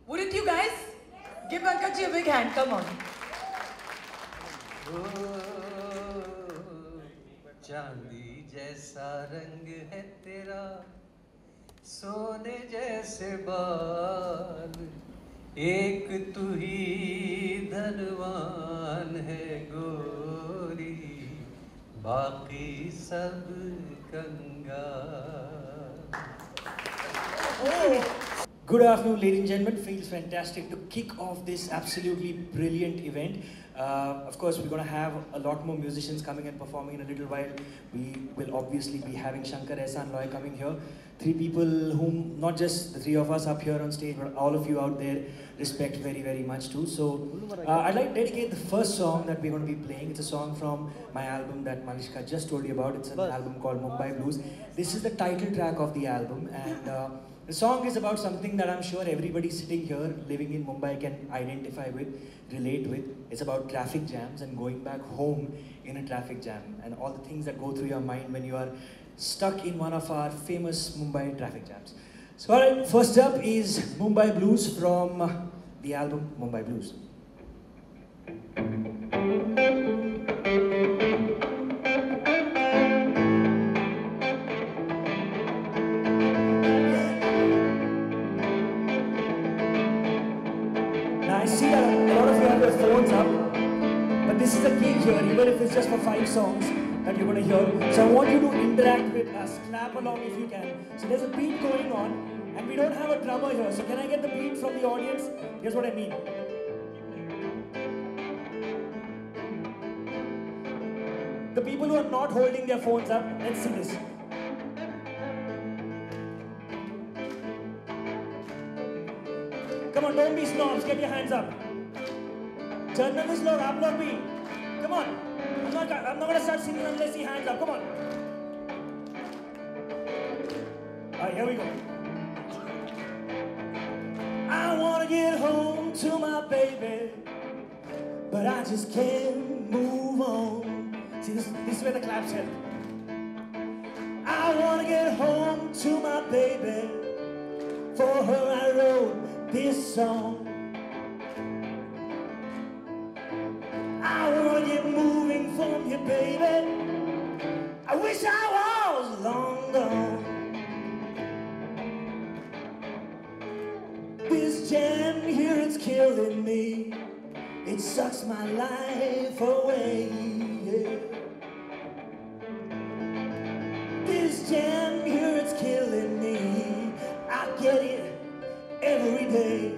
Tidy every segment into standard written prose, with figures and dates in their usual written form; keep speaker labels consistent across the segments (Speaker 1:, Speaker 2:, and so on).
Speaker 1: Wouldn't you guys? Give Pankaj a big hand, come on.
Speaker 2: चांदी जैसा रंग है तेरा, सोने जैसे बाल, एक तू ही धनवान है गोरी, बाकी सब कंगाल।
Speaker 3: Good afternoon, ladies and gentlemen. Feels fantastic to kick off this absolutely brilliant event. Of course, we're going to have a lot more musicians coming and performing in a little while. We will obviously be having Shankar Ehsaan Loy coming here. Three people whom, not just the three of us up here on stage, but all of you out there respect very, very much too. So, I'd like to dedicate the first song that we're going to be playing. It's a song from my album that Malishka just told you about. It's an album called Mumbai Blues. This is the title track of the album, and the song is about something that I'm sure everybody sitting here living in Mumbai can identify with, relate with. It's about traffic jams and going back home in a traffic jam and all the things that go through your mind when you are stuck in one of our famous Mumbai traffic jams. So alright, first up is Mumbai Blues from the album Mumbai Blues. I see a lot of you have your phones up, but this is a gig here, even if it's just for 5 songs that you're going to hear. So I want you to interact with us, clap along if you can. So there's a beat going on, and we don't have a drummer here. So can I get the beat from the audience? Here's what I mean. The people who are not holding their phones up, let's see this. Come on, don't be snobs, get your hands up. Journalists log, aap log bhi. Come on. I'm not gonna start singing unless you hands up. Come on. Alright, here we go. I wanna get home to my baby, but I just can't move on. See, this is where the claps help. I wanna get home to my baby. For her I wrote this song. I wanna get moving from you, baby. I wish I was long gone. This jam here, it's killing me. It sucks my life away, yeah. This jam here, it's killing me. I get it every day.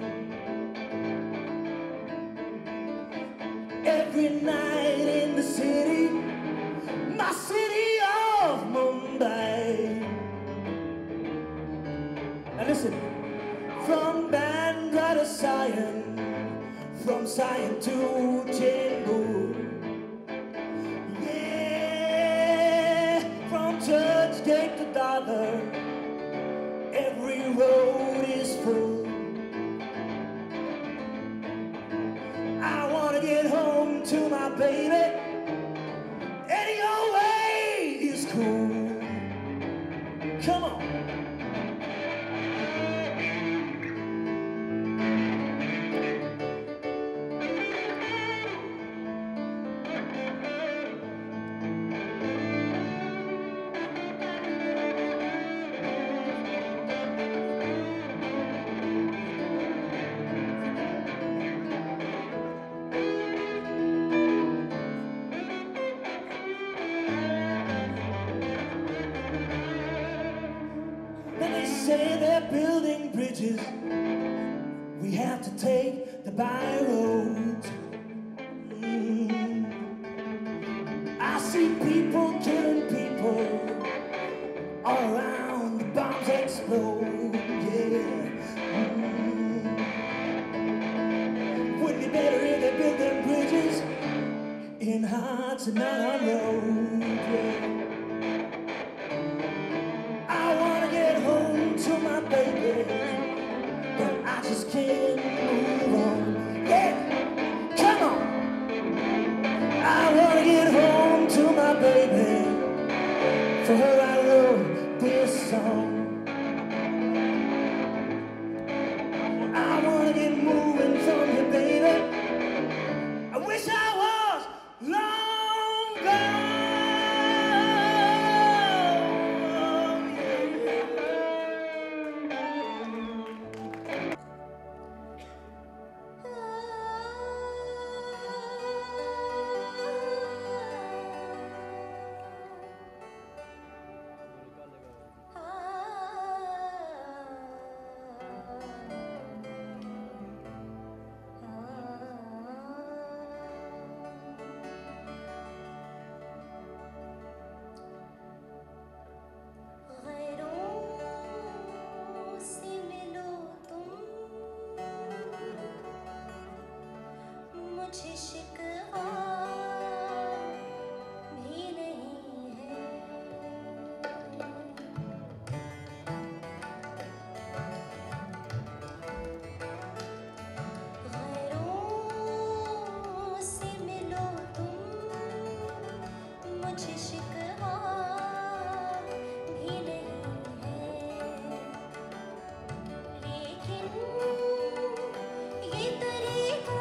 Speaker 3: Every night in the city, my city of Mumbai. Now listen, from Bandra to Sion, from Sion to Chembur, yeah, from Churchgate to Dadar, every road is full. I wanna get home to my baby. Any old way is cool. Come on. Say they're building bridges, we have to take the by roads. I see people killing people all around, the bombs explode, yeah. Wouldn't it be better if they built them bridges in hearts and not on roads, yeah. To my baby, but I just can't move on. Yeah, come on. I wanna get home to my baby. For her I wrote this song. I wanna get
Speaker 4: मुझे शिकवा भी नहीं है। गैरों से मिलो तुम, मुझे शिकवा भी नहीं है। लेकिन ये तरीका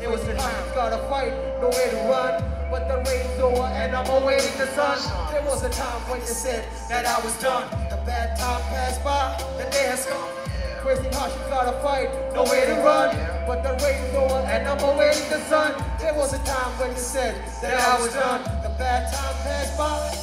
Speaker 2: It was the time, gotta fight, nowhere to run. But the rain's over and I'm awaiting the sun. There was a time when you said that I was done. The bad time passed by, the day has come. Crazy hardships, gotta fight, nowhere to run. But the rain's over and I'm awaiting the sun. There was a time when you said that I was done. The bad time passed by.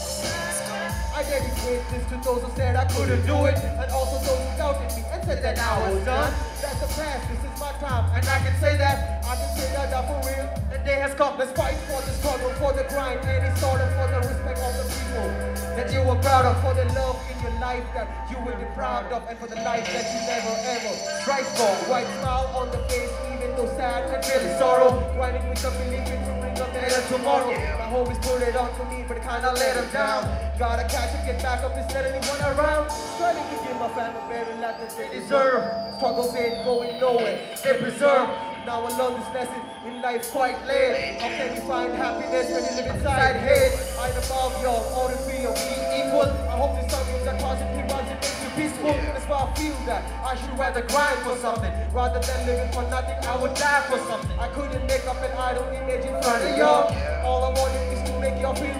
Speaker 2: I dedicate this to those who said I couldn't do it, and also those who doubted me and said that I was done. That's the past, this is my time, and I can say that, I'm for real. The day has come, let's fight for the struggle, for the grind, any sort of for the respect of the people that you were proud of, for the love in your life that you were deprived of, and for the life that you never ever strive for. White smile on the face, even though sad and feeling sorrow, grinding with the belief to bring a better tomorrow. My homies put it on for me, but kinda let them down. Gotta catch and get back up instead of anyone around. Trying to give my family better life than they deserve. Struggles ain't going nowhere, they preserve. Now I learn this lesson in life quite late. How can you find happiness when you live inside hate? I'm above y'all, all the three of we equal. I hope this song that constantly runs and makes you peaceful. That's why I feel that I should rather grind for something rather than living for nothing. I would die for something. I couldn't make up an idle image in front of y'all. All I wanted is to make y'all feel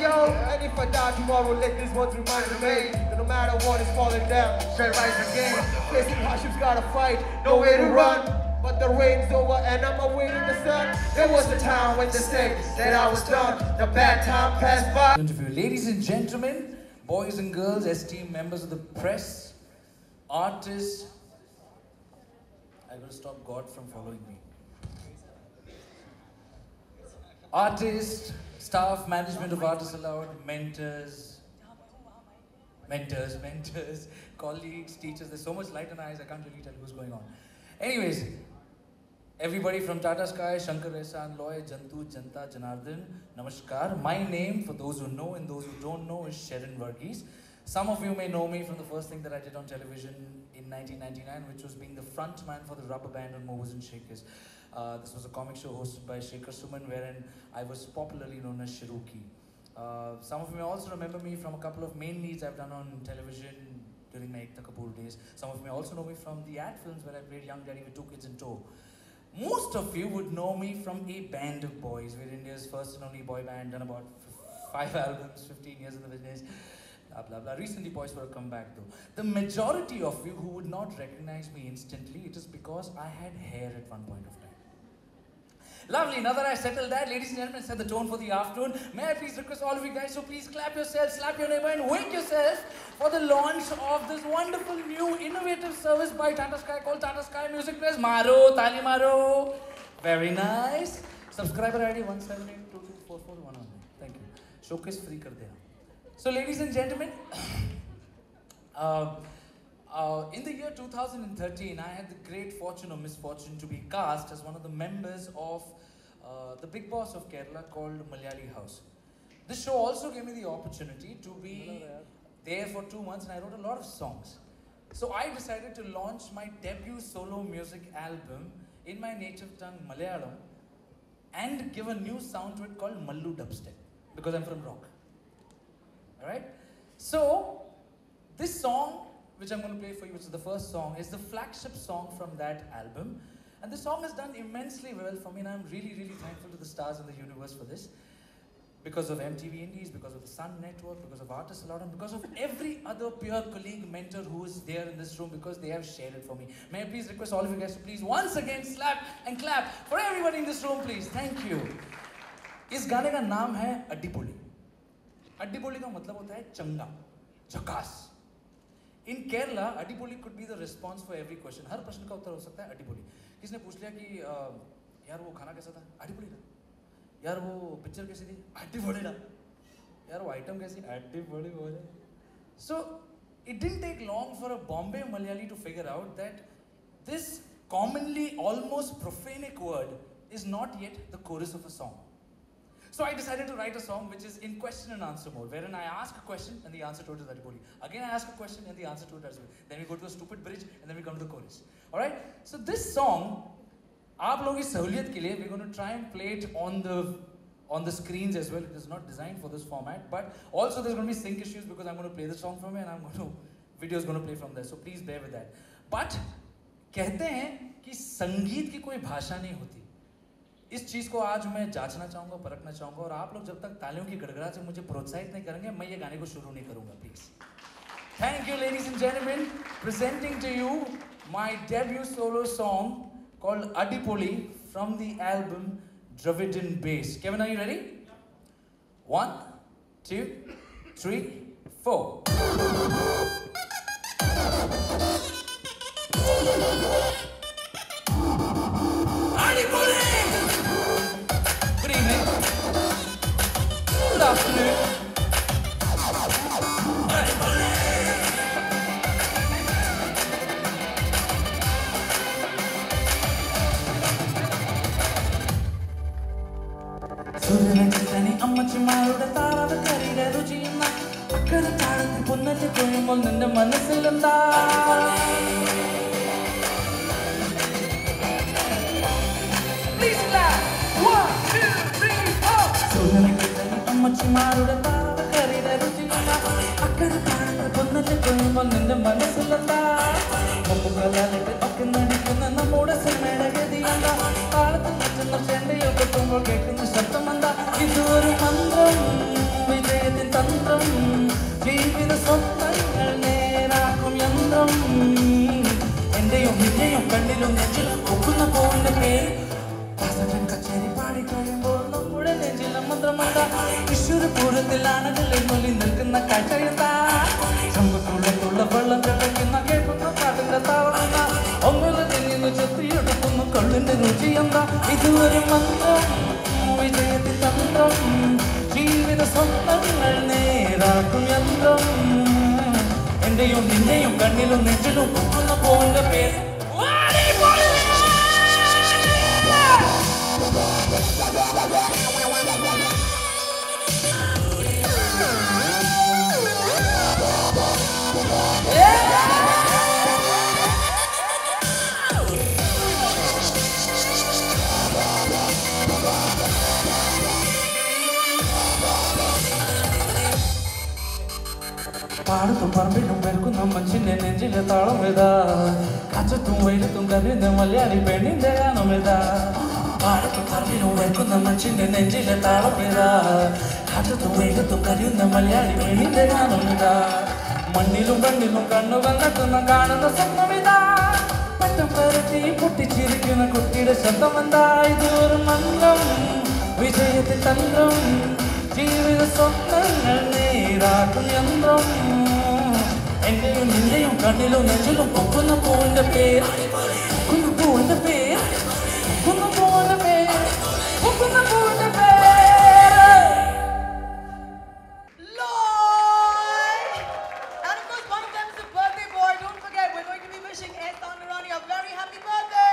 Speaker 2: yo. And if I die tomorrow, let this one remind me that no matter what is falling down, shall rise again. Facing hardships, gotta fight, nowhere to run. But the rain's over and I'm awaiting the sun. There was a time when they said that I was done. The bad time passed by.
Speaker 5: Interview. Ladies and gentlemen, boys and girls, esteemed members of the press, artists. I will stop God from following me. Artists, staff, management of Artists Allowed, mentors, colleagues, teachers. There's so much light in the eyes, I can't really tell what's going on. Anyways, everybody from Tata Sky, Shankar Ehsan, Loy, Jantu, Janta, Janardhan, Namaskar. My name, for those who know and those who don't know, is Sharon Varghese. Some of you may know me from the first thing that I did on television in 1999, which was being the front man for the rubber band on Movers and Shakers. This was a comic show hosted by Shekhar Suman, wherein I was popularly known as Shiruki. Some of you may also remember me from a couple of main leads I've done on television during my Ekta Kapoor days. Some of you may also know me from the ad films where I played Young Daddy with 2 kids in tow. Most of you would know me from a band of boys. We're India's first and only boy band, done about 5 albums, 15 years in the business, blah blah blah. Recently boys were a comeback though. The majority of you who would not recognize me instantly, it is because I had hair at one point of time. Lovely, now that I settled that, ladies and gentlemen, set the tone for the afternoon. May I please request all of you guys, so please clap yourselves, slap your neighbor and wake yourself for the launch of this wonderful new innovative service by Tata Sky called Tata Sky Music Press. Maro, Tali Maro. Very nice. Subscriber ID 178224411. Thank you. Showcase free kar dena. So ladies and gentlemen, in the year 2013, I had the great fortune or misfortune to be cast as one of the members of the big boss of Kerala called Malayali House. This show also gave me the opportunity to be there for 2 months, and I wrote a lot of songs. So I decided to launch my debut solo music album in my native tongue Malayalam and give a new sound to it called Mallu Dubstep, because I'm from rock. Alright? So this song, which I'm going to play for you, which is the first song, is the flagship song from that album. And the song has done immensely well for me, and I'm really, really thankful to the stars in the universe for this. Because of MTV Indies, because of the Sun Network, because of Artists Allowed, and because of every other peer, colleague, mentor who is there in this room, because they have shared it for me. May I please request all of you guys to please once again slap and clap for everybody in this room, please. Thank you. इस गाने का नाम है अड्डीपोली. अड्डीपोली का मतलब होता है चंगा, झकास. In Kerala, अड्डीपोली could be the response for every question. हर प्रश्न का उत्तर हो सकता है अड्डीपोली. किसने पूछ लिया कि यार वो खाना कैसा था? अड्डीपोली था. यार वो पिक्चर कैसी थी? अड्डीपोली था. यार वो आइटम कैसी? अड्डीपोली हो जाए. So it didn't take long for a Bombay Malayali to figure out that this commonly almost profanic word is not yet the chorus of a song. So I decided to write a song which is in question and answer mode, wherein I ask a question and the answer to it is Adipoli. Again I ask a question and the answer to it is Adipoli. Then we go to a stupid bridge and then we come to the chorus. Alright? So this song, आप लोगों की सहूलियत के लिए, we're going to try and play it on the screens as well. It is not designed for this format, but also there's going to be sync issues because I'm going to play the song from here and video is going to play from there. So please bear with that. But कहते हैं कि संगीत की कोई भाषा नहीं होती. इस चीज को आज मैं जांचना चाहूंगा, परखना चाहूंगा, और आप लोग जब तक तालियों की गड़गड़ाहट से मुझे प्रोत्साहित नहीं करेंगे, मैं ये गाने को शुरू नहीं करूंगा, please. Thank you, ladies and gentlemen. Presenting to you my debut solo song called Adipoli from the album Dravidian Bass. Kevin, are you ready? 1, 2, 3, 4. Adipoli! Good evening. Good afternoon. സൂര്യനക്ഷത്രനി അമ്മച്ചിമാരുടെ താറാവ് കറിയുടെ രുചിയുന്ന അക്കരെ താഴത്ത് പൊന്നറ്റ് കൊയ്യുമ്പോൾ നിന്റെ മനസ്സിലെന്താ? സൂര്യനക്ഷത്രനി അമ്മച്ചിമാരുടെ താറാവ് കറിയുടെ രുചിയുന്ന അക്കരെ താഴത്ത് പൊന്നറ്റ് കൊയ്യുമ്പോൾ നിന്റെ മനസ്സിലെന്താ? മുപ്പുകളാലിട്ട് ഒക്കെ നടിക്കുന്ന നമ്മുടെ സിനിമയുടെ ഗതിയെന്താ? താളത്തിൽ മറ്റുന്ന ചെണ്ടയോ കൊട്ടുമ്പോൾ കേൾക്കുന്ന ശബ്ദമെന്താ? ഇതൊരു മന്ത്രം, വിജയത്തിൻ തന്ത്രം, ജീവിത സ്വപ്നങ്ങൾ നേരാക്കും യന്ത്രം. എന്റെയും നിന്റെയും കണ്ണിലും നെഞ്ചിലും ഒക്കുന്ന പോന്റെ പേര് ദാസൻ കച്ചേരി പാടി കഴിയുമ്പോൾ നമ്മുടെ നെഞ്ചിലെ മന്ത്രമെന്താ? തൃശ്ശൂര് പൂരത്തിൽ ആനകളിൽ മൊഴി നിൽക്കുന്ന കാഴ്ചയെന്താ? ചമ്പക്കുള്ള വെള്ളം തിളയ്ക്കുന്ന കേൾക്കുന്ന പാട്ടിന്റെ താളമെന്താ? ഒന്നിൽ നിന്ന് ചെത്തിയെടുക്കുന്നു കള്ളിന്റെ രുചിയെന്താ? ഇതൊരു മന്ത്രം, വിജയത്തിൻ തന്ത്രം, ജീവിത സ്വപ്നങ്ങൾ നേരാക്കും യന്ത്രം. എന്റെയും നിന്റെയും കണ്ണിലും നെഞ്ചിലും ഒക്കുന്ന പോന്റെ പേര് പാടത്തും പറമ്പിലും പെരുക്കുന്ന മനുഷ്യന്റെ നെഞ്ചിലെ താളമേതാ? കാറ്റത്തും വെയിലത്തും കരുന്ന മലയാളി പെണ്ണിന്റെ ഗാനമേതാ? പാടത്തും പറമ്പിലും പെരുക്കുന്ന മനുഷ്യന്റെ നെഞ്ചിലെ താളമേതാ? കാറ്റത്തും വെയിലത്തും കരുന്ന മലയാളി പെണ്ണിന്റെ ഗാനമേതാ? മണ്ണിലും കണ്ണിലും കണ്ണുകൾ നട്ടുന്ന കാണുന്ന സ്വപ്നമേതാ? പട്ടം പരത്തി പൊട്ടിച്ചിരിക്കുന്ന കുട്ടിയുടെ ശബ്ദമെന്താ? ഇതൊരു മന്ത്രം, വിജയത്തിൻ തന്ത്രം, ജീവിത സ്വപ്നങ്ങൾ നേരാക്കും യന്ത്രം. എന്റെയും നിന്റെയും കണ്ണിലും നെഞ്ചിലും പൊക്കുന്ന പൂവിന്റെ പേര്, പൊക്കുന്ന പൂവിന്റെ പേര്, പൊക്കുന്ന പൂവിന്റെ പേര്, പൊക്കുന്ന പൂവിന്റെ പേര്.
Speaker 1: Lord! And of course, one of them is a birthday boy. Don't forget, we're going to be wishing Ehsan Nurani a very happy birthday!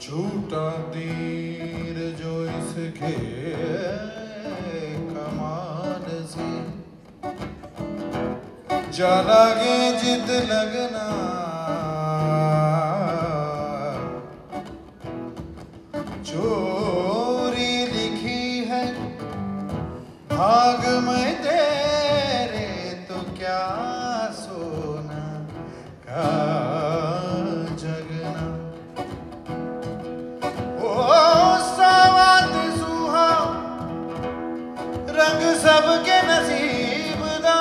Speaker 2: झूठा तीर जो इसके कमान से जा लागे जिद लगना चोरी लिखी है भाग में तेरे तो क्या सोना का जगना रंग सबके नसीब दा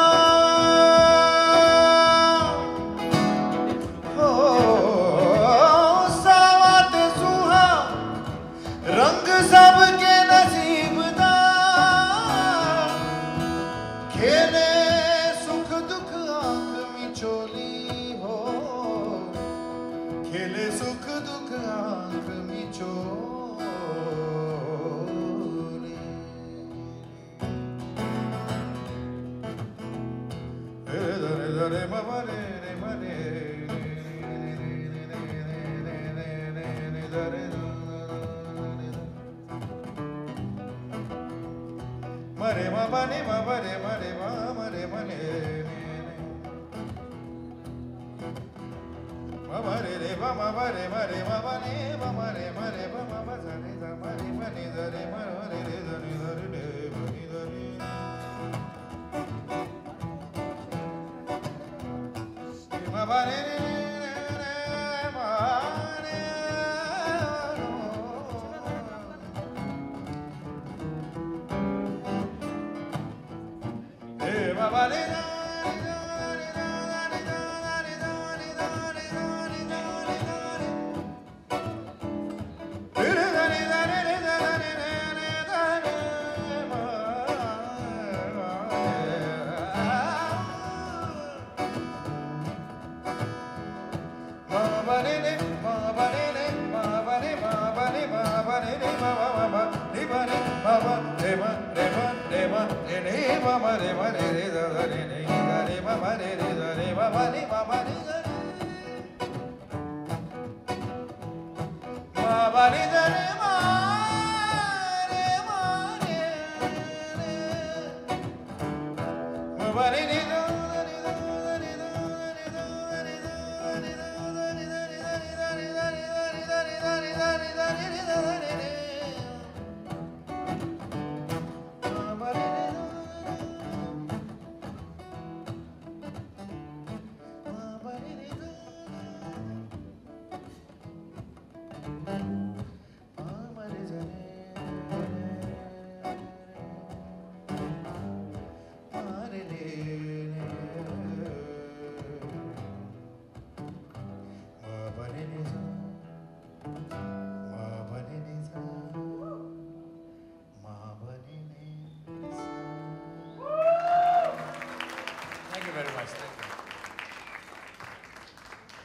Speaker 2: हो सावा ते सुहा Mare ma ba ne ma ba re ma re ma ne ma ba re ba ma ba re ma ba ne ma re ba ma za ne za ma ne za re ma re za ne za re ma ni za re ma ba re ma re ma ba re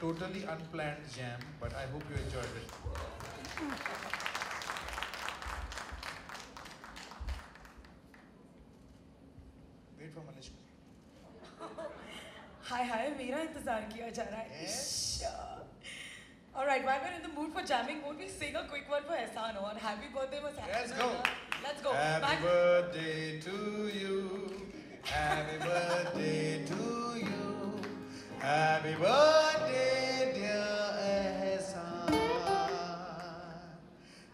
Speaker 2: Totally unplanned jam, but I hope you enjoyed it. Wait for Manish.
Speaker 1: Hi, मेरा इंतजार किया जा रहा है. All right, while we're in the mood for jamming, won't we sing a quick one for Ehsan on Happy Birthday was
Speaker 2: Let's go.
Speaker 1: Let's go.
Speaker 2: Happy birthday to you. Happy birthday to you. Happy birthday, dear Ehsan.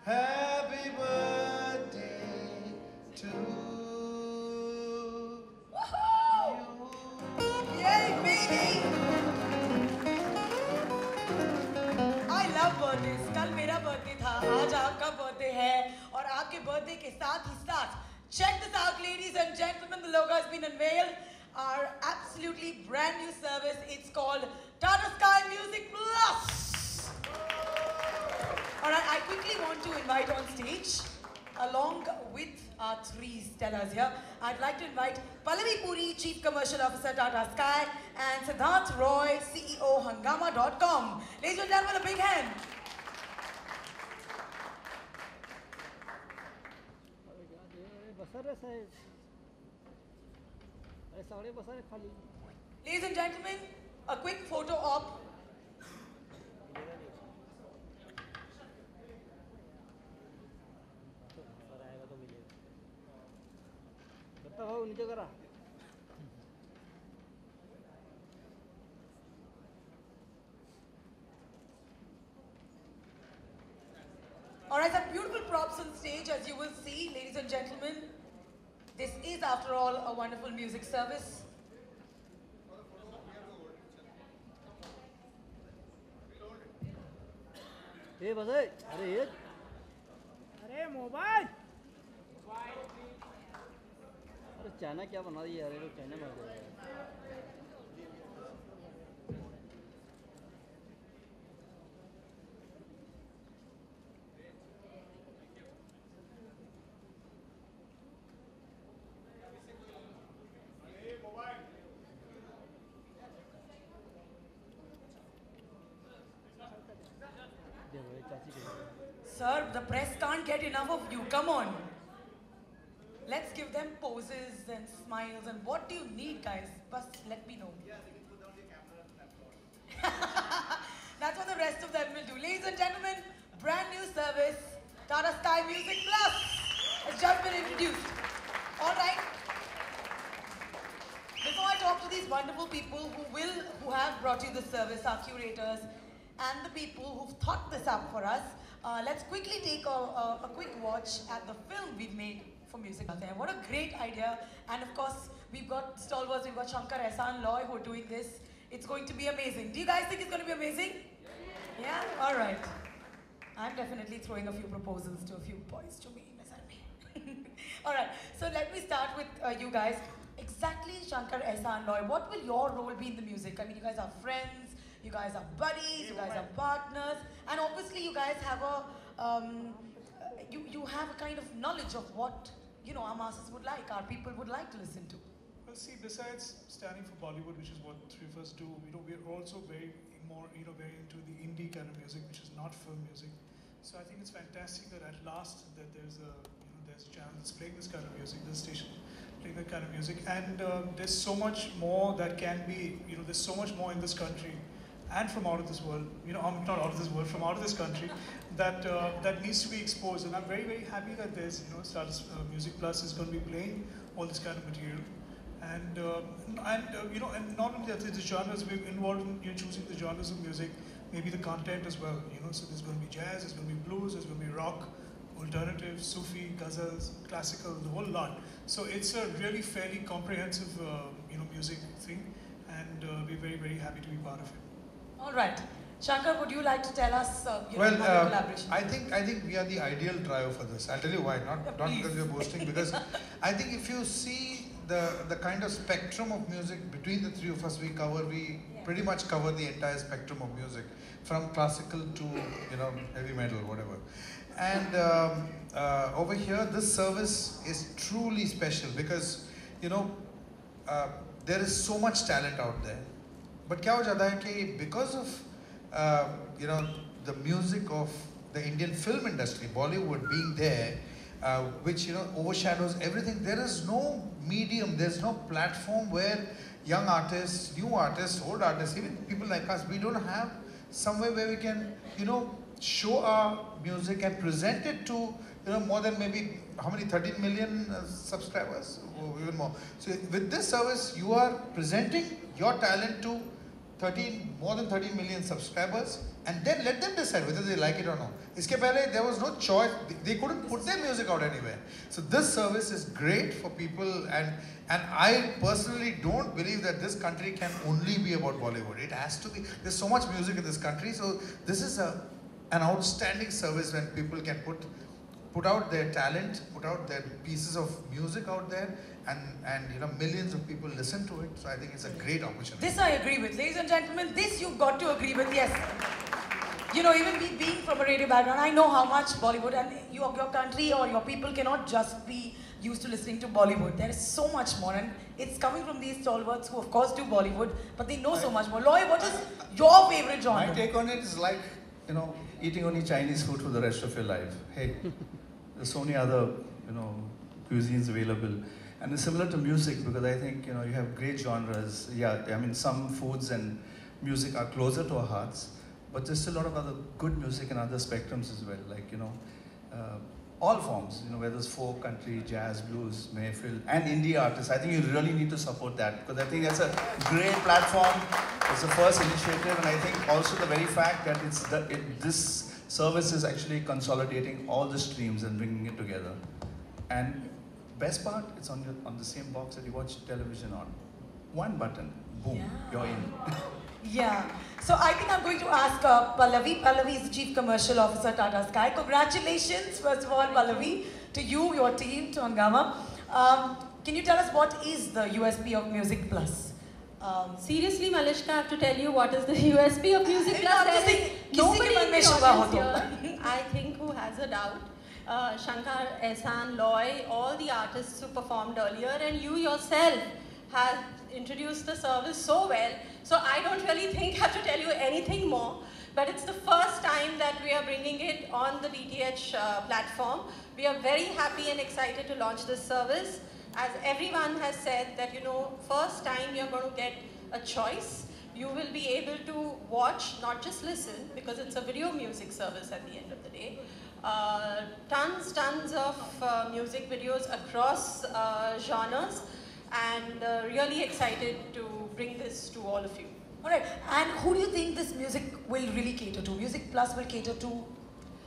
Speaker 2: Happy birthday to you.
Speaker 1: Yay, baby! I love birthdays. कल मेरा birthday था, आज आपका birthday है और आपके birthday के साथ ही साथ check this out, ladies and gentlemen. The logo has been unveiled. Our absolutely brand new service. It's called Tata Sky Music Plus. Alright, I quickly want to invite on stage, along with our three stellars here, I'd like to invite Pallavi Puri, Chief Commercial Officer, Tata Sky, and Siddharth Roy, CEO, Hungama.com. Ladies and gentlemen, a big hand. Ladies and gentlemen, a quick photo op. Alright, some beautiful props on stage, as you will see, ladies and gentlemen. This is, after all, a wonderful music service.
Speaker 6: अरे mobile अरे China क्या बना दिया यार ये लोग China बना दिया
Speaker 1: Sir, the press can't get enough of you. Come on. Let's give them poses and smiles. And what do you need, guys? Just let me know. That's what the rest of them will do. Ladies and gentlemen, brand new service, Tata Sky Music Plus, has just been introduced. All right. Before I talk to these wonderful people who have brought you this service, our curators, and the people who've thought this up for us, let's quickly take a quick watch at the film we've made for Music Out There. What a great idea! And of course, we've got stalwarts, we've got Shankar Ehsaan Loy who are doing this. It's going to be amazing. Do you guys think it's going to be amazing? Yeah? All right. I'm definitely throwing a few proposals to a few boys to me. All right, so let me start with you guys. Exactly, Shankar Ehsaan Loy, what will your role be in the music? I mean, you guys are friends, you guys are buddies, you guys are partners, and obviously you guys have you have a kind of knowledge of what, you know, our masses would like, our people would like to listen to.
Speaker 7: Well, see, besides standing for Bollywood, which is what three of us do, you know, we're also very into the indie kind of music, which is not film music. So I think it's fantastic that at last that there's a channel that's playing this kind of music, this station playing that kind of music, and there's so much more that can be, you know, there's so much more in this country and from out of this world, you know, not out of this world, from out of this country, that that needs to be exposed. And I'm very, very happy that there's, you know, Stardust Music Plus is going to be playing all this kind of material. And you know, and not only that, the genres we're involved in, you know, choosing the genres of music, maybe the content as well, you know. So there's going to be jazz, there's going to be blues, there's going to be rock, alternative, Sufi, ghazals, classical, the whole lot. So it's a really fairly comprehensive, you know, music thing, and we're very, very happy to be part of it.
Speaker 1: All right, Shankar, would you like to tell us, you know,
Speaker 8: Well,
Speaker 1: about the collaboration?
Speaker 8: I think we are the ideal trio for this. I'll tell you why. Not because we're boasting, because I think if you see the kind of spectrum of music between the three of us, we pretty much cover the entire spectrum of music, from classical to, you know, heavy metal, whatever. And over here, this service is truly special because, you know, there is so much talent out there. But क्या हो जाता है कि because of, you know, the music of the Indian film industry, Bollywood being there, which, you know, overshadows everything, there is no medium, there's no platform where young artists, new artists, old artists, even people like us, we don't have somewhere where we can, you know, show our music and present it to, you know, more than maybe, how many, 13 million subscribers, or even more. So with this service, you are presenting your talent to more than 13 million subscribers, and then let them decide whether they like it or not. Iske pehle, there was no choice, they couldn't put their music out anywhere. So this service is great for people, and I personally don't believe that this country can only be about Bollywood. It has to be. There's so much music in this country, so this is an outstanding service when people can put out their talent, put out their pieces of music out there, and you know, millions of people listen to it. So I think it's a great opportunity.
Speaker 1: This I agree with. Ladies and gentlemen, this you've got to agree with, yes. You know, even me being from a radio background, I know how much Bollywood and your country or your people cannot just be used to listening to Bollywood. There is so much more, and it's coming from these stalwarts who of course do Bollywood, but they know so much more. Loy, what is your favorite genre?
Speaker 9: My take on it is like, you know, eating only Chinese food for the rest of your life. Hey, there's so many other, you know, cuisines available. And it's similar to music, because I think, you know, you have great genres. Yeah, I mean, some foods and music are closer to our hearts, but there's still a lot of other good music and other spectrums as well, like, you know, all forms, you know, whether it's folk, country, jazz, blues, Mayfield, and indie artists. I think you really need to support that, because I think that's a great platform. It's the first initiative, and I think also the very fact that this service is actually consolidating all the streams and bringing it together. And best part, it's on the same box that you watch television on. One button, boom,
Speaker 1: Yeah.
Speaker 9: you're in.
Speaker 1: Yeah. So I think I'm going to ask Pallavi. Pallavi is the Chief Commercial Officer, Tata Sky. Congratulations, first of all, Pallavi, to you, your team, to Hungama. Can you tell us what is the USP of Music Plus?
Speaker 10: Seriously, Malishka, I have to tell you what is the USP of Music
Speaker 1: No,
Speaker 10: Plus.
Speaker 1: I'm just
Speaker 10: There
Speaker 1: saying,
Speaker 10: is nobody
Speaker 1: किसी के मन
Speaker 10: in
Speaker 1: में
Speaker 10: the
Speaker 1: शुबा हो
Speaker 10: audience
Speaker 1: तो.
Speaker 10: here, I think, who has a doubt. Shankar, Ehsaan, Loy, all the artists who performed earlier, and you yourself have introduced the service so well. So I don't really think I have to tell you anything more. But it's the first time that we are bringing it on the DTH platform. We are very happy and excited to launch this service. As everyone has said that, you know, first time you're going to get a choice. You will be able to watch, not just listen, because it's a video music service at the end of the day. Tons of music videos across genres, and really excited to bring this to all of you.
Speaker 1: Alright, and who do you think this music will really cater to? Music Plus will cater to?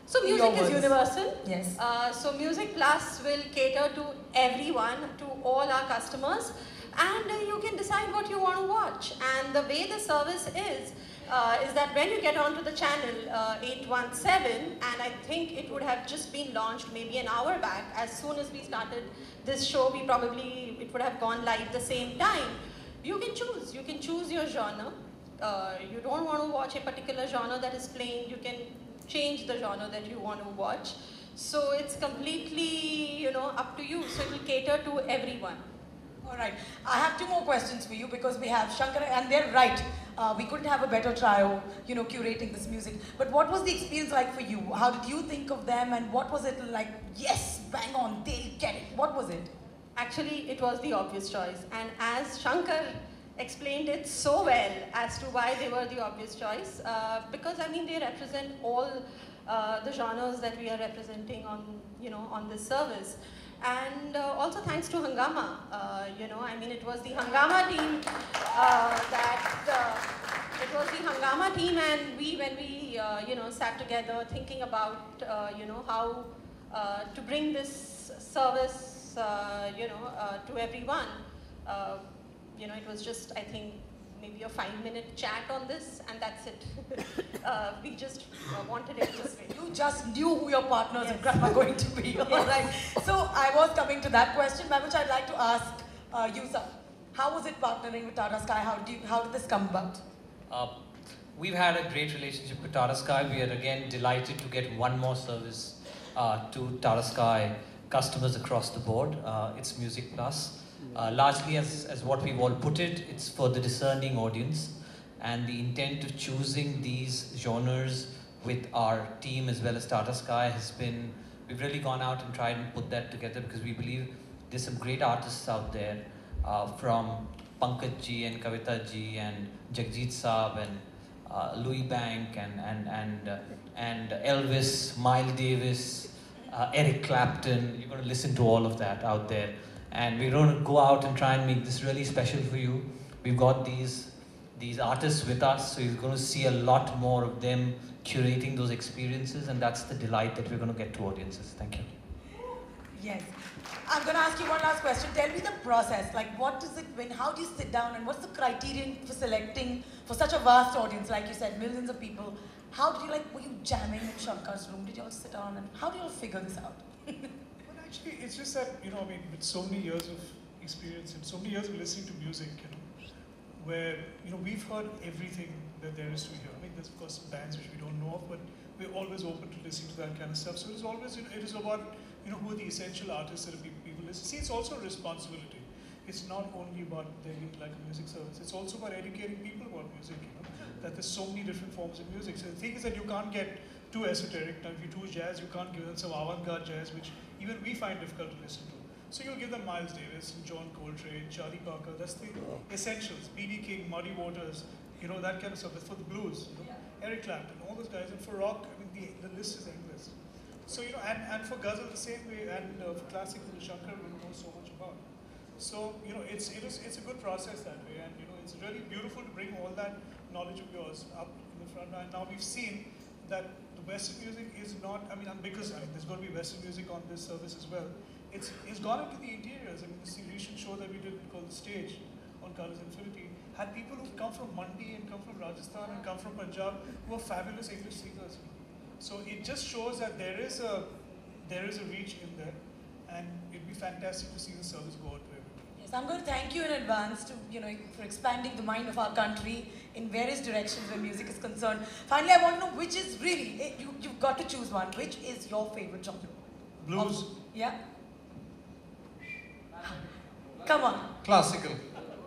Speaker 10: So music is universal.
Speaker 1: Yes.
Speaker 10: So Music Plus will cater to everyone, to all our customers, and you can decide what you want to watch. And the way the service is that when you get onto the channel 817, and I think it would have just been launched maybe an hour back. As soon as we started this show, it would have gone live the same time. You can choose your genre. You don't want to watch a particular genre that is playing, you can change the genre that you want to watch. So it's completely, up to you. So it will cater to everyone.
Speaker 1: Alright, I have 2 more questions for you because we have Shankar, and they're right. We couldn't have a better trio, curating this music. But what was the experience like for you? How did you think of them, and what was it like? Yes, bang on, they'll get it. What was it?
Speaker 10: Actually, it was the obvious choice. And as Shankar explained it so well as to why they were the obvious choice, because they represent all the genres that we are representing on this service. And also thanks to Hungama, it was the Hungama team it was the Hungama team, and when we sat together thinking about how to bring this service to everyone. It was just, I think, maybe a 5-minute chat on this, and that's it. We just wanted it this way.
Speaker 1: You just knew who your partners in crime are going to be. Yes. All right. So I was coming to that question, by which I'd like to ask you, sir. How was it partnering with Tata Sky? How did this come about?
Speaker 11: We've had a great relationship with Tata Sky. We are again delighted to get one more service to Tata Sky customers across the board. It's Music Plus. Largely, as what we've all put it, it's for the discerning audience, and the intent of choosing these genres with our team as well as Tata Sky has been, we've really gone out and tried and put that together because we believe there's some great artists out there, from Pankaj ji and Kavita ji and Jagjit Saab and Louis Bank and Elvis, Miles Davis, Eric Clapton. You're going to listen to all of that out there. And we're going to go out and try and make this really special for you. We've got these artists with us, so you're going to see a lot more of them curating those experiences, and that's the delight that we're going to get to audiences. Thank you.
Speaker 1: Yes. I'm going to ask you one last question. Tell me the process. Like, what does it mean? How do you sit down, and what's the criterion for selecting for such a vast audience? Like you said, millions of people. How did you, were you jamming in Shankar's room? Did you all sit down, and how do you all figure this out?
Speaker 7: Actually, it's just that, with so many years of experience and so many years of listening to music, where, we've heard everything that there is to hear. There's of course bands which we don't know of, but we're always open to listening to that kind of stuff. So it is always, it is about, who are the essential artists that people listen. See, it's also a responsibility. It's not only about there being like a music service. It's also about educating people about music, that there's so many different forms of music. So the thing is that you can't get too esoteric. Now, if you do jazz, you can't give them some avant-garde jazz, which even we find difficult to listen to. So you'll give them Miles Davis, John Coltrane, Charlie Parker. That's the essentials. B.B. King, Muddy Waters, that kind of stuff. That's for the blues. Eric Clapton, all those guys. And for rock, the list is endless. So, and for ghazal the same way, and for classical, Shankar will know so much about. So, it's a good process that way, and it's really beautiful to bring all that knowledge of yours up in the front. And now we've seen that the Western music is not, because there's going to be Western music on this service as well. It's gone into the interiors. The recent show that we did called The Stage on Colors Infinity had people who've come from Mandi and come from Rajasthan and come from Punjab who are fabulous English singers. So it just shows that there is a reach in there, and it'd be fantastic to see the service go out to everyone.
Speaker 1: Yes, I'm going to thank you in advance to, for expanding the mind of our country in various directions where music is concerned. Finally, I want to know which is really, you've got to choose one. Which is your favorite genre?
Speaker 8: Blues.
Speaker 1: Yeah? Come on.
Speaker 8: Classical.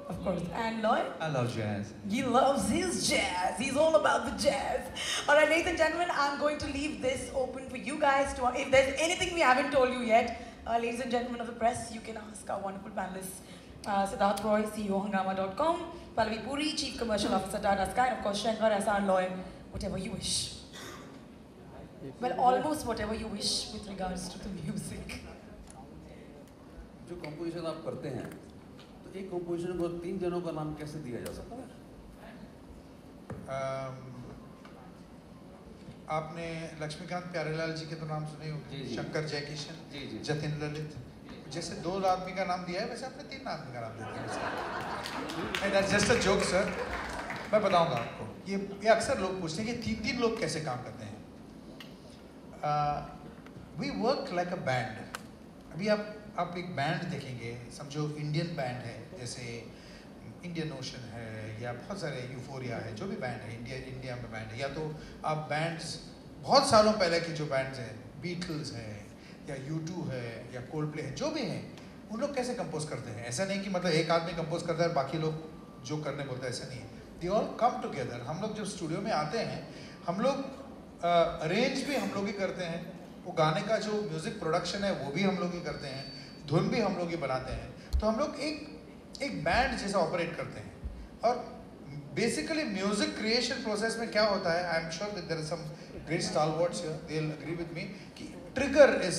Speaker 1: Of course. And Lloyd?
Speaker 9: I love jazz.
Speaker 1: He loves his jazz. He's all about the jazz. All right, ladies and gentlemen, I'm going to leave this open for you guys to, if there's anything we haven't told you yet, ladies and gentlemen of the press, you can ask our wonderful panelists. Siddharth Roy, CEO Hungama.com, Pallavi Puri, Chief Commercial Officer Tata Sky, and of course Shankar, Ehsaan, Lloyd, whatever you wish. Well, almost whatever you wish with regards to the music.
Speaker 12: जो composition आप करते हैं तो एक composition को 3 जनों का नाम कैसे दिया जा सकता है?
Speaker 8: आपने लक्ष्मीकांत प्यारेलाल जी के तो नाम सुने होंगे, शंकर जयकिशन, जतिन ललित, जैसे 2 आदमी का नाम दिया है वैसे आपने 3 आदमी का नाम दे दिया। That's just a joke, sir. मैं बताऊंगा आपको, ये अक्सर लोग पूछते हैं कि 3 लोग कैसे काम करते हैं। We work like a band. अभी आप एक बैंड देखेंगे, समझो इंडियन बैंड है, जैसे इंडियन ओशन है या बहुत सारे यूफोरिया है, जो भी बैंड है इंडिया में बैंड है, या तो आप बैंड्स बहुत सालों पहले की जो बैंड्स हैं, बीटल्स है या U2 है या कोल्डप्ले है, जो भी हैं, उन लोग कैसे कंपोज करते हैं। ऐसा नहीं कि मतलब एक आदमी कंपोज करता है बाकी लोग जो करने बोलते हैं, ऐसा नहीं है। They all come together. हम लोग जब स्टूडियो में आते हैं, हम लोग अरेंज भी हम लोग ही करते हैं, वो गाने का जो म्यूज़िक प्रोडक्शन है वो भी हम लोग ही करते हैं, धुन भी हम लोग ही बनाते हैं। तो हम लोग एक बैंड जैसा ऑपरेट करते हैं। और बेसिकली म्यूजिक क्रिएशन प्रोसेस में क्या होता है, I am sure that there are some great stalwarts here, they will agree with me, कि trigger is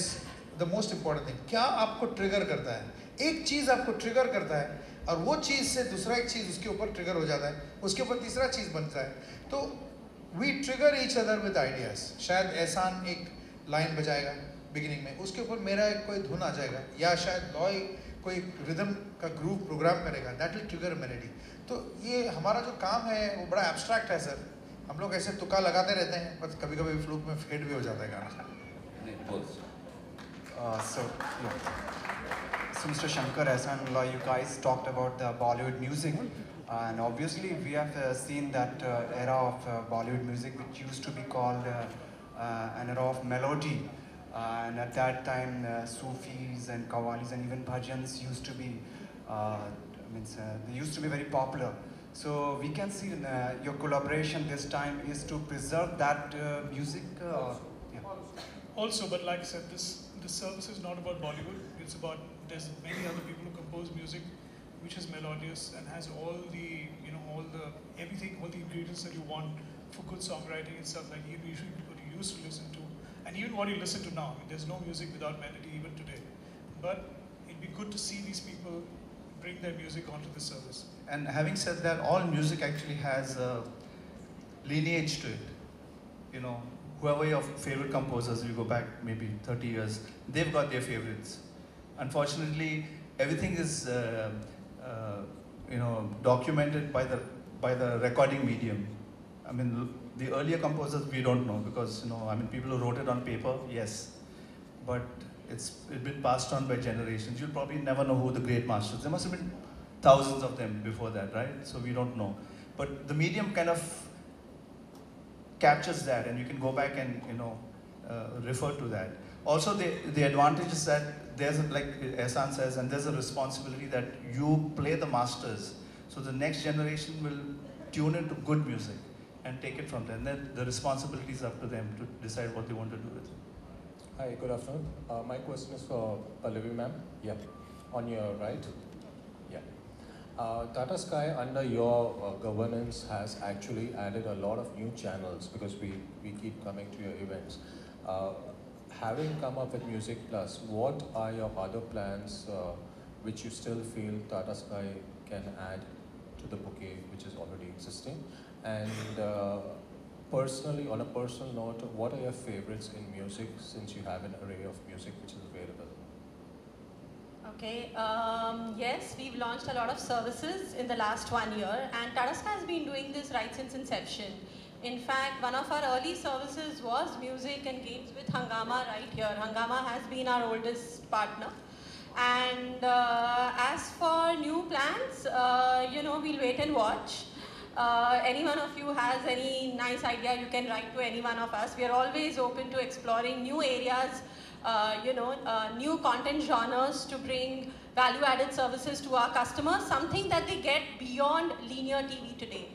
Speaker 8: the most important thing. क्या आपको ट्रिगर करता है, एक चीज़ आपको ट्रिगर करता है और वो चीज़ से दूसरा एक चीज़ उसके ऊपर ट्रिगर हो जाता है, उसके ऊपर तीसरा चीज़ बनता है। तो we trigger each other with ideas. शायद एहसान एक लाइन बजाएगा बिगिनिंग में, उसके ऊपर मेरा एक कोई धुन आ जाएगा, या शायद लॉय कोई रिदम का ग्रूव प्रोग्राम करेगा, दैट विल ट्रिगर मेलोडी। तो ये हमारा जो काम है वो बड़ा एब्स्ट्रैक्ट है सर। हम लोग ऐसे तुक्का लगाते रहते हैं, बस कभी कभी फ्लूक में फेड भी हो जाता है गाना।
Speaker 13: So Mr. Shankar Ehsaan Loy, you guys talked about the Bollywood music, and obviously we have seen that era of Bollywood music which used to be called an era of melody, and at that time Sufis and Qawwalis and even bhajans used to be they used to be very popular. So we can see your collaboration this time is to preserve that music.
Speaker 7: Also, but like I said, this service is not about Bollywood. It's about, there's many other people who compose music which is melodious and has all the, everything, all the ingredients that you want for good songwriting and stuff, like usually people you used to listen to, and even what you listen to now. I mean, there's no music without melody even today. But it'd be good to see these people bring their music onto the service.
Speaker 9: And having said that, all music actually has a lineage to it. You know, whoever your favorite composers, you go back maybe 30 years, they've got their favorites. Unfortunately, everything is documented by the recording medium. I mean, the earlier composers we don't know, because people who wrote it on paper, yes, but it's been passed on by generations. You'll probably never know who the great masters. There must have been thousands of them before that, right? So we don't know. But the medium kind of captures that, and you can go back and refer to that. Also, the advantage is that there's like Ehsaan says, and there's a responsibility that you play the masters, so the next generation will tune into good music and take it from there. And then the responsibility is up to them to decide what they want to do with it.
Speaker 14: Hi, good afternoon. My question is for Pallavi ma'am. Yeah, on your right. Yeah. Tata Sky, under your governance, has actually added a lot of new channels, because we keep coming to your events. Having come up with Music Plus, what are your other plans which you still feel Tata Sky can add to the bouquet which is already existing? And personally, on a personal note, what are your favorites in music, since you have an array of music which is available?
Speaker 10: Okay, yes, we've launched a lot of services in the last 1 year, and Tata Sky has been doing this right since inception. In fact, one of our early services was music and games with Hungama right here. Hungama has been our oldest partner. And as for new plans, we'll wait and watch. Any one of you has any nice idea, you can write to any one of us. We are always open to exploring new areas, new content genres to bring value-added services to our customers, something that they get beyond linear TV today.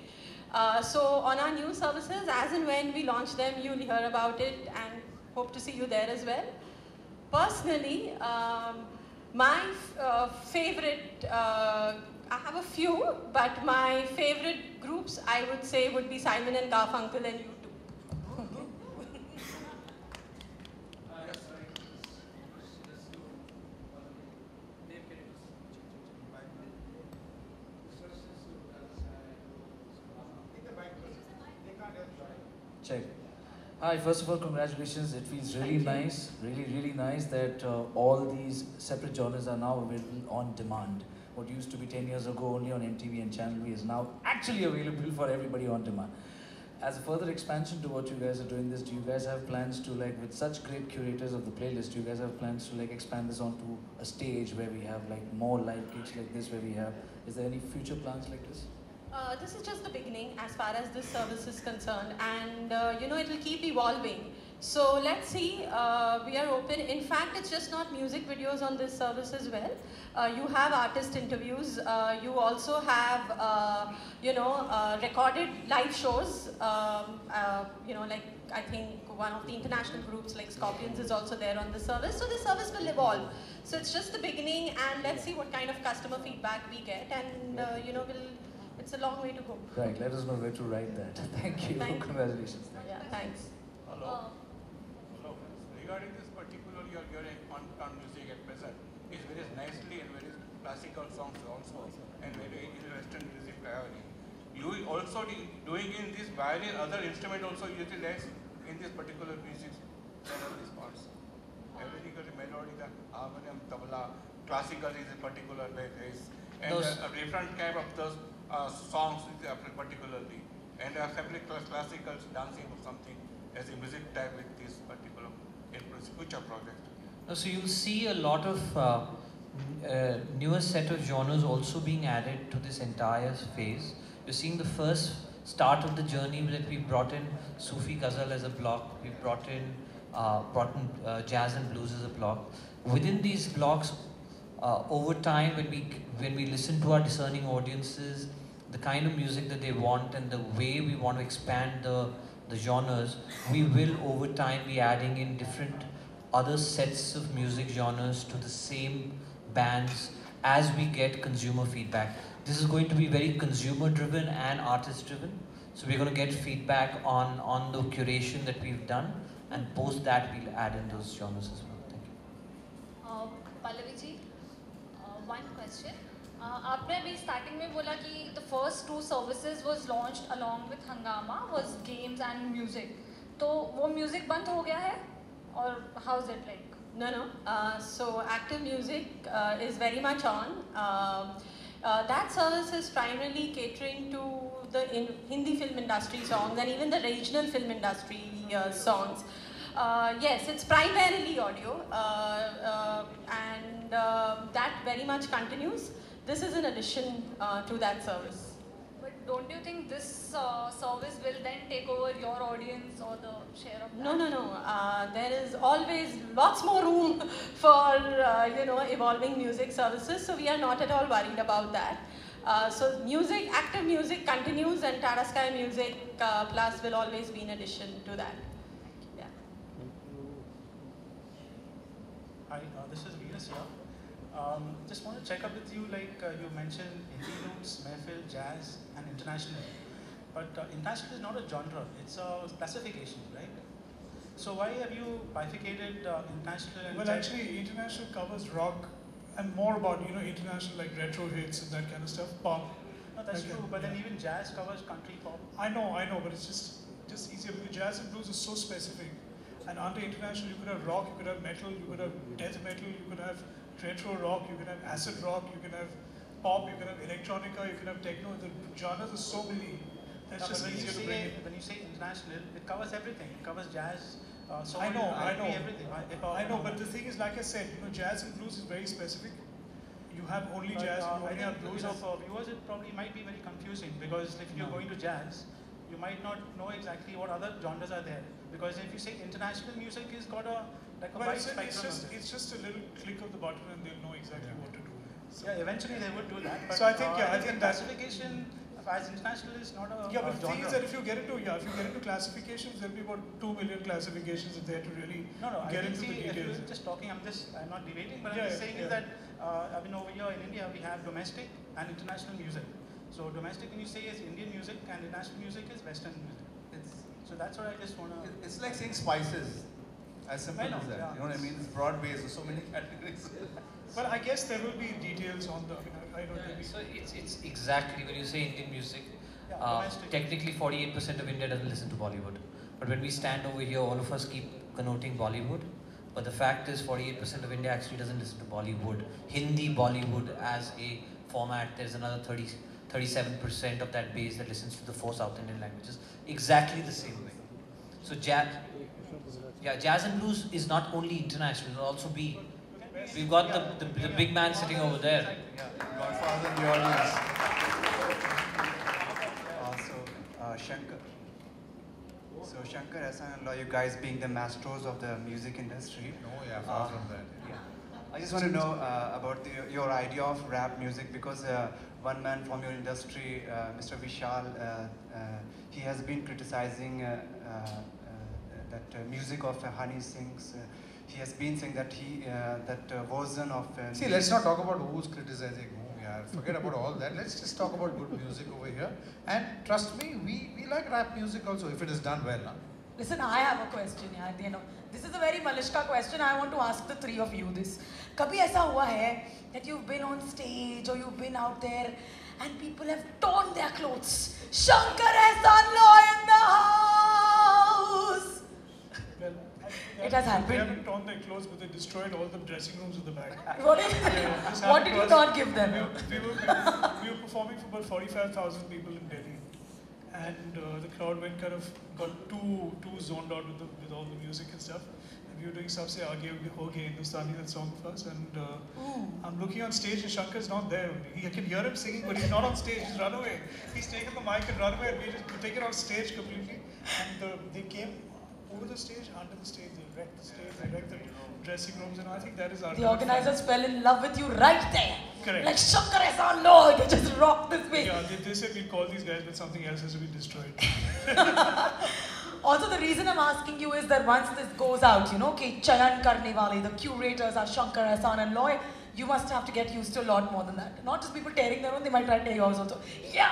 Speaker 10: So on our new services, as and when we launch them, you'll hear about it, and hope to see you there as well. Personally, my favorite, I have a few, but my favorite groups, I would say, would be Simon and Garfunkel and U2.
Speaker 5: Check. Hi, first of all, congratulations. It feels really nice, really nice that all these separate genres are now available on demand. What used to be 10 years ago only on MTV and Channel V is now actually available for everybody on demand. As a further expansion to what you guys are doing this, do you guys have plans to, like, with such great curators of the playlist, do you guys have plans to, like, expand this onto a stage where we have, like, more live gigs like this, where we have, is there any future plans like this?
Speaker 10: This is just the beginning as far as this service is concerned, and you know, it will keep evolving. So let's see, we are open. In fact, it's just not music videos on this service as well. You have artist interviews, you also have, you know, recorded live shows, you know, like I think one of the international groups like Scorpions is also there on the service. So the service will evolve. So it's just the beginning, and let's see what kind of customer feedback we get, and you know, it's a long way to go.
Speaker 5: Right, let us know where to write that. Thank you. Congratulations.
Speaker 10: Yeah, thanks.
Speaker 15: Hello. Hello. Regarding this particular you're hearing on music at present, is very nicely and very classical songs also, and very Western music priority. You also doing in this violin, other instrument also utilized in this particular music channel, these parts. Everything is melody, the harmonium, tabla, classical is a particular bass, and a different kind of those songs particularly, and separate classical dancing or something as a music type with this particular future project.
Speaker 11: So you'll see a lot of newer set of genres also being added to this entire phase. You're seeing the first start of the journey that we brought in Sufi Ghazal as a block, we brought in jazz and blues as a block. Within these blocks, over time, when we listen to our discerning audiences, the kind of music that they want and the way we want to expand the genres, we will over time be adding in different other sets of music genres to the same bands as we get consumer feedback. This is going to be very consumer driven and artist driven. So we're going to get feedback on the curation that we've done, and post that we'll add in those genres as well. Thank you.
Speaker 16: Pallavi ji, one question. आपने अभी starting में बोला कि the first two services was launched along with Hangama was games and music. तो वो music बंद हो गया है और how is it like?
Speaker 10: No. So active music is very much on. That service is primarily catering to the Hindi film industry songs and even the regional film industry songs. Yes, it's primarily audio, and that very much continues. This is an addition to that service.
Speaker 16: But don't you think this service will then take over your audience or the share of that?
Speaker 10: No. There is always lots more room for you know, evolving music services, so we are not at all worried about that. So music, active music continues, and Tata Sky Music Plus will always be in addition to that. Yeah.
Speaker 17: Hi, this is Venus here. Just want to check up with you, like you mentioned Hindi roots, Mehfil, jazz and international. But international is not a genre, it's a classification, right? So why have you bifurcated international and
Speaker 7: Well,
Speaker 17: jazz?
Speaker 7: actually, international covers rock and more about, you know, international like retro hits and that kind of stuff, pop.
Speaker 17: No, that's
Speaker 7: Okay.
Speaker 17: true, but then even jazz covers country pop.
Speaker 7: I know, but it's just easier because jazz and blues is so specific. And under international, you could have rock, you could have metal, you could have death metal, you could have retro rock, you can have acid rock, you can have pop, you can have electronica, you can have techno. The genres are so many. That's
Speaker 17: No,
Speaker 7: just
Speaker 17: but
Speaker 7: easier to bring in.
Speaker 17: when you say international, it covers everything. It covers jazz, soul,
Speaker 7: I know,
Speaker 17: R&B, everything.
Speaker 7: I know, but the thing is, like I said, you know, jazz and blues is very specific. You have only
Speaker 17: But,
Speaker 7: jazz, you
Speaker 17: I
Speaker 7: only
Speaker 17: think
Speaker 7: have blues.
Speaker 17: for viewers, it probably might be very confusing because if you're going to jazz, you might not know exactly what other genres are there. Because if you say international music has got a like a
Speaker 7: Well,
Speaker 17: wide
Speaker 7: it's
Speaker 17: spectrum.
Speaker 7: it's just a little click of the button and they'll know exactly what to do.
Speaker 17: So, yeah, eventually they would do that. But,
Speaker 7: So I think, I think that
Speaker 17: classification as international is not a
Speaker 7: yeah, but the thing
Speaker 17: genre.
Speaker 7: is that if you get into classifications, there'll be about 2 million classifications if they have to really
Speaker 17: No,
Speaker 7: get
Speaker 17: I
Speaker 7: into
Speaker 17: see,
Speaker 7: the
Speaker 17: if
Speaker 7: details.
Speaker 17: you're just talking, I'm not debating, but
Speaker 7: Yeah,
Speaker 17: I'm just saying
Speaker 7: yeah.
Speaker 17: is that, I mean, over here in India, we have domestic and international music. So domestic, when you say is Indian music, and international music is Western music. So that's what I just want to...
Speaker 9: It's like saying spices. As simple
Speaker 17: I know,
Speaker 9: as that.
Speaker 17: yeah.
Speaker 9: You know what I mean? It's broad based, there's so many categories.
Speaker 7: Well, I guess there will be details on the, I don't really...
Speaker 11: So it's exactly when you say Indian music,
Speaker 17: domestic.
Speaker 11: technically 48% of India doesn't listen to Bollywood. But when we stand over here, all of us keep connoting Bollywood. But the fact is 48% of India actually doesn't listen to Bollywood. Hindi Bollywood as a format, there's another 37% of that base that listens to the 4 South Indian languages. Exactly the same way. So jazz and blues is not only international, it'll also be, we've got the big man sitting over there.
Speaker 13: Godfather in the audience. Shankar. So Shankar, Ehsaan and Loy, you guys being the masters of the music industry.
Speaker 8: Far from that.
Speaker 13: I just want to know about your idea of rap music, because one man from your industry, Mr. Vishal, he has been criticizing that music of Honey Singh's. He has been saying that that version of.
Speaker 8: See, let's not talk about who's criticizing whom. Forget about all that. Let's just talk about good music over here. And trust me, we like rap music also if it is done well. Huh?
Speaker 1: Listen, I have a question. This is a very Malishka question. I want to ask the three of you this. Kabhi aisa hua hai that you've been on stage or you've been out there and people have torn their clothes? Shankar Ehsaan Loy in the house!
Speaker 7: Well,
Speaker 1: it has happened.
Speaker 7: They haven't torn their clothes, but they destroyed all the dressing rooms at the back.
Speaker 1: What did you not give them?
Speaker 7: We were performing for about 45,000 people in Delhi. And the crowd got too zoned out with all the music and stuff. And we were doing Sabse Aage Ho Gaye Hindustani, that song of us. And I'm looking on stage and Shankar's not there. I can hear him singing, but he's not on stage. He's run away. He's taken the mic and run away. And we just taken on stage completely. And they came over the stage, under the stage. They wrecked the stage. They wrecked the dressing rooms. And I think that is our...
Speaker 1: The organizers fell in love with you right there.
Speaker 7: Correct.
Speaker 1: Like Shankar Ehsaan Loy, they just rocked this place.
Speaker 7: Yeah, they said we'll call these guys, but something else has to be destroyed.
Speaker 1: Also, the reason I'm asking you is that once this goes out, okay, Chayan Karne Wale, the curators are Shankar Ehsaan and Loy, you must have to get used to a lot more than that. Not just people tearing their own, they might try to tear yours also. Yeah,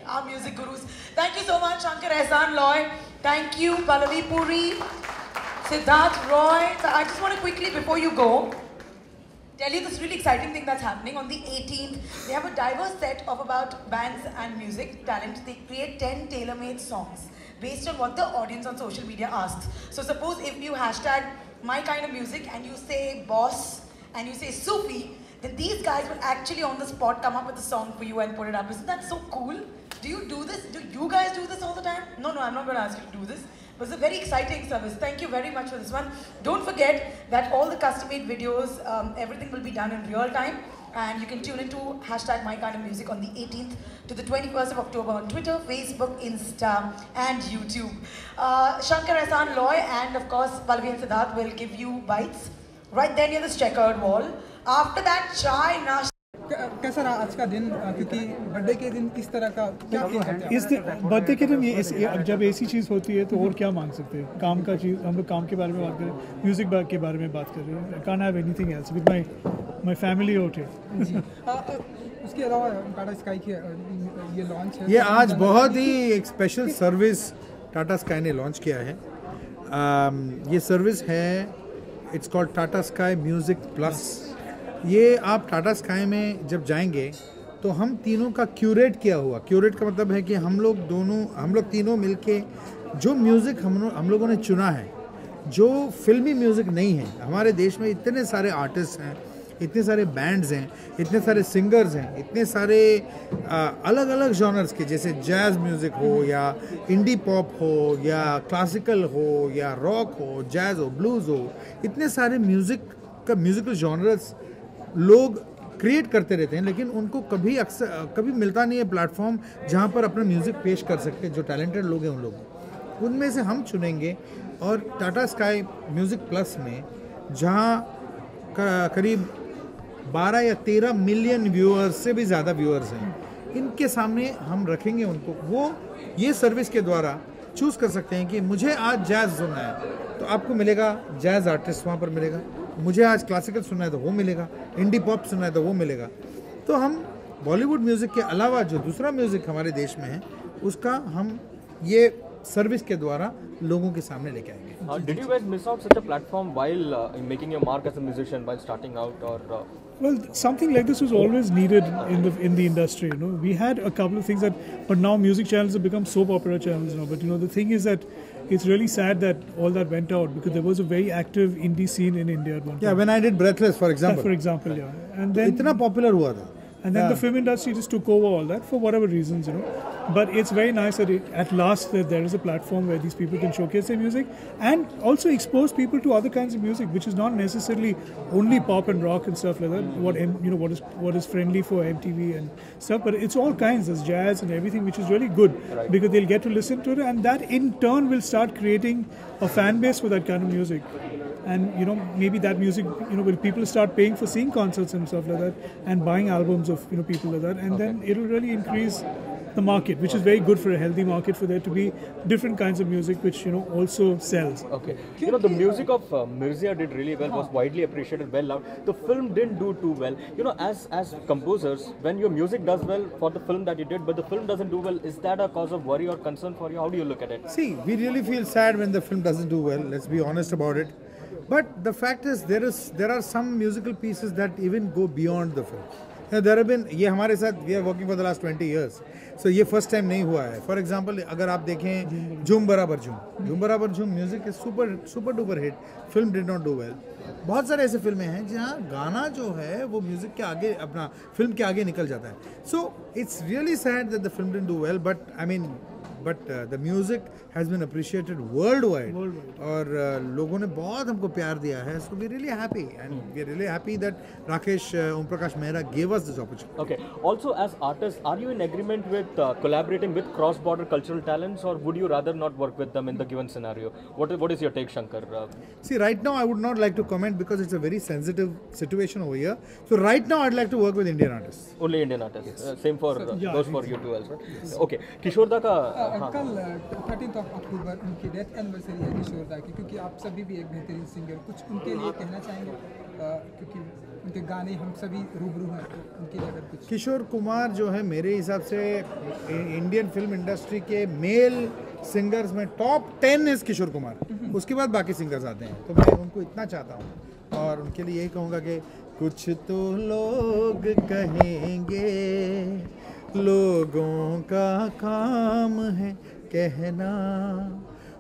Speaker 1: our music gurus. Thank you so much, Shankar Ehsaan Loy. Thank you, Pallavi Puri, Siddharth Roy. So I just want to quickly, before you go, tell you this really exciting thing that's happening. On the 18th, they have a diverse set of about bands and music talent. They create 10 tailor-made songs based on what the audience on social media asks. So suppose if you hashtag my kind of music and you say boss and you say Sufi, then these guys will actually on the spot come up with a song for you and put it up. Isn't that so cool? Do you do this? Do you guys do this all the time? No, I'm not going to ask you to do this. But it's a very exciting service. Thank you very much for this one. Don't forget that all the custom-made videos, everything will be done in real time. And you can tune into hashtag My Kind of Music on the 18th to the 21st of October on Twitter, Facebook, Insta, and YouTube. Shankar Ehsaan Loy and of course Pallavi and Siddharth will give you bites right there near this checkered wall. After that, chai, nash.
Speaker 18: कैसा रहा आज का दिन, क्योंकि birthday के दिन इस तरह का क्या
Speaker 7: इस बर्थडे के दिन जब ऐसी चीज़ होती है तो और क्या मांग सकते हैं? काम का चीज़, हम लोग काम के बारे में बात कर रहे हैं, म्यूजिक के बारे में बात कर रहे हैं. I can't have anything else with my family out here.
Speaker 18: उसके अलावा टाटा स्काई की ये लॉन्च है.
Speaker 19: ये आज बहुत ही एक स्पेशल सर्विस टाटा स्काई ने लॉन्च किया है. ये सर्विस है, it's called Tata sky music plus. ये आप टाटा स्काई में जब जाएंगे तो हम तीनों का क्यूरेट किया हुआ, क्यूरेट का मतलब है कि हम लोग तीनों मिलके जो म्यूज़िक हम लोगों ने चुना है, जो फिल्मी म्यूज़िक नहीं है. हमारे देश में इतने सारे आर्टिस्ट हैं, इतने सारे बैंड्स हैं, इतने सारे सिंगर्स हैं, इतने सारे अलग अलग जॉनर्स के, जैसे जैज़ म्यूज़िक हो या इंडी पॉप हो या क्लासिकल हो या रॉक हो, जैज़ हो, ब्लूज़ हो, इतने सारे म्यूज़िकल जॉनर्स लोग क्रिएट करते रहते हैं, लेकिन उनको कभी मिलता नहीं है प्लेटफॉर्म जहाँ पर अपना म्यूज़िक पेश कर सकते हैं. जो टैलेंटेड लोग हैं उनमें से हम चुनेंगे. और टाटा स्काई म्यूज़िक प्लस में जहाँ करीब 12 या 13 मिलियन व्यूअर्स से भी ज़्यादा व्यूअर्स हैं, इनके सामने हम रखेंगे उनको. वो ये सर्विस के द्वारा चूज़ कर सकते हैं कि मुझे आज जैज़ सुनना है तो आपको मिलेगा, जैज़ आर्टिस्ट वहाँ पर मिलेगा. मुझे आज क्लासिकल सुनना है तो वो मिलेगा, इंडी पॉप सुनना है तो वो मिलेगा. तो हम बॉलीवुड म्यूज़िक के अलावा जो दूसरा म्यूज़िक हमारे देश में है उसका हम ये सर्विस के द्वारा लोगों के सामने लेके आएंगे।
Speaker 20: Did you guys miss out such a platform while making your mark as a musician while starting out, or?
Speaker 7: Well, something like this was always needed in the industry. You know, we had a couple of things but now music channels have become soap opera channels now. But you know, the thing is that it's really sad that all that went out because there was a very active indie scene in India at one time.
Speaker 19: Yeah, when I did Breathless, for example.
Speaker 7: For example, yeah. And then
Speaker 19: इतना popular हुआ था.
Speaker 7: And then the film industry just took over all that for whatever reasons, you know. But it's very nice that at last that there is a platform where these people can showcase their music and also expose people to other kinds of music, which is not necessarily only pop and rock and stuff like that. What is friendly for MTV and stuff, but it's all kinds. There's jazz and everything, which is really good because they'll get to listen to it, and that in turn will start creating a fan base for that kind of music. And you know, maybe that music, you know, will people start paying for seeing concerts and stuff like that, and buying albums of, you know, people like that, and then it'll really increase the market, which is very good for a healthy market, for there to be different kinds of music which, you know, also sells.
Speaker 20: Okay. You know, the music of Mirzya did really well, was widely appreciated, well loved. The film didn't do too well. You know, as composers, when your music does well for the film that you did, but the film doesn't do well, is that a cause of worry or concern for you? How do you look at it?
Speaker 19: See, we really feel sad when the film doesn't do well. Let's be honest about it. But the fact is, there are some musical pieces that even go beyond the film. There have been, ये हमारे साथ, we are working for the last 20 years. So ये first time नहीं हुआ है. For example, अगर आप देखें झूम बराबर झूम music is super duper hit. Film did not do well. बहुत सारे ऐसे फिल्में हैं जहाँ गाना जो है वो म्यूजिक के आगे अपना फिल्म के आगे निकल जाता है. So it's really sad that the film didn't do well, but I mean, the music has been appreciated worldwide. और लोगों ने बहुत हमको प्यार दिया है. So we're really happy, and we're really happy that Rakesh Om Prakash Mehra gave us this opportunity.
Speaker 20: Okay. Also, as artists, are you in agreement with collaborating with cross-border cultural talents, or would you rather not work with them in the given scenario? What is your take, Shankar?
Speaker 19: See, right now I would not like to comment because it's a very sensitive situation over here. So right now I'd like to work with Indian artists.
Speaker 20: Only Indian artists.
Speaker 19: Yes.
Speaker 20: Same for those for you too, also. Okay. Kishore Da का
Speaker 18: कल 13 अक्टूबर उनकी death anniversary है किशोर दा की, क्योंकि आप सभी भी एक बेहतरीन सिंगर, कुछ उनके लिए कहना चाहेंगे, क्योंकि उनके गाने हम सभी रूबरू हैं, तो उनके लिए अगर कुछ.
Speaker 19: किशोर कुमार जो है मेरे हिसाब से इंडियन फिल्म इंडस्ट्री के मेल सिंगर्स में टॉप 10 है किशोर कुमार. उसके बाद बाकी सिंगर्स आते हैं. तो मैं उनको इतना चाहता हूँ और उनके लिए यही कहूँगा कि कुछ तो लोग कहेंगे, लोगों का काम है कहना,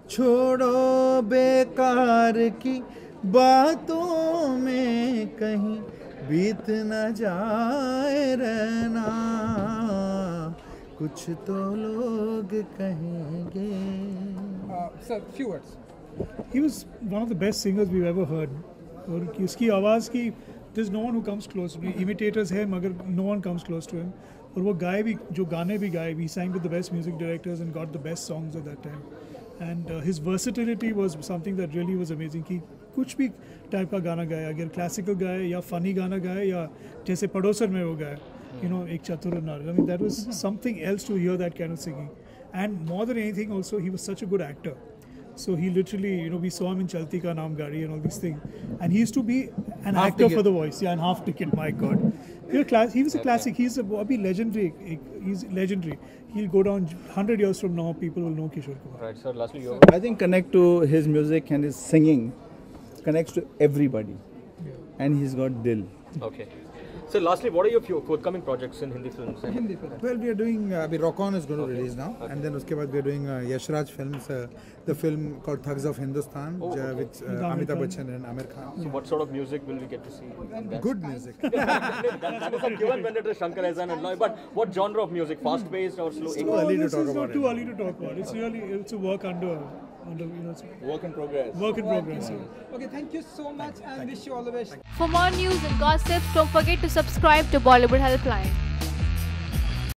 Speaker 19: छोड़ो बेकार की बातों में कहीं बीत न जाए रहना, कुछ तो लोग कहेंगे.
Speaker 18: Sir, few words.
Speaker 7: He was one of the best singers we've ever heard. और उसकी आवाज़ की, there's no one who comes close to him. Imitators हैं मगर no one comes close to him. और वो गाए भी, जो गाने भी गाए, he sang with the best music directors and got the best songs at that time. And his versatility was something that really was amazing. कि कुछ भी टाइप का गाना गाए, अगर क्लासिकल गाए या फनी गाना गाए या जैसे पड़ोसर में वो गाए, you know, एक चतुर नार. I mean, that was something else to hear that kind of singing. And more than anything, also he was such a good actor. So he literally, you know, we saw him in Chalti Ka Naam Gadi and all these things. And he used to be an
Speaker 19: Half
Speaker 7: actor
Speaker 19: Ticket.
Speaker 7: for the voice. Yeah, and Half Ticket, my God. He was a classic. He's legendary. He's legendary. He'll go down 100 years from now, people will know Kishore Kumar.
Speaker 20: Right, sir. Lastly, you.
Speaker 6: I think connect to his music and his singing connects to everybody. And he's got dil.
Speaker 20: Okay. So lastly, what are your forthcoming projects in Hindi films?
Speaker 19: Well, we are doing, Rock On is going to release now, and then uske baad we are doing Yashraj Films, the film called Thugs of Hindustan, with Amitabh Bachchan and Amir Khan.
Speaker 20: So what sort of music will we get to see?
Speaker 19: Good music.
Speaker 20: That is a given when it is Shankar Ehsaan and Loy. But what genre of music? Fast-paced or slow?
Speaker 7: Too early to talk about it. Too early to talk about it. It's a work under you know,
Speaker 6: work in progress.
Speaker 7: Work in progress.
Speaker 18: Okay, thank you so much and wish you all the best.
Speaker 21: For more news and gossips, don't forget to subscribe to Bollywood Helpline.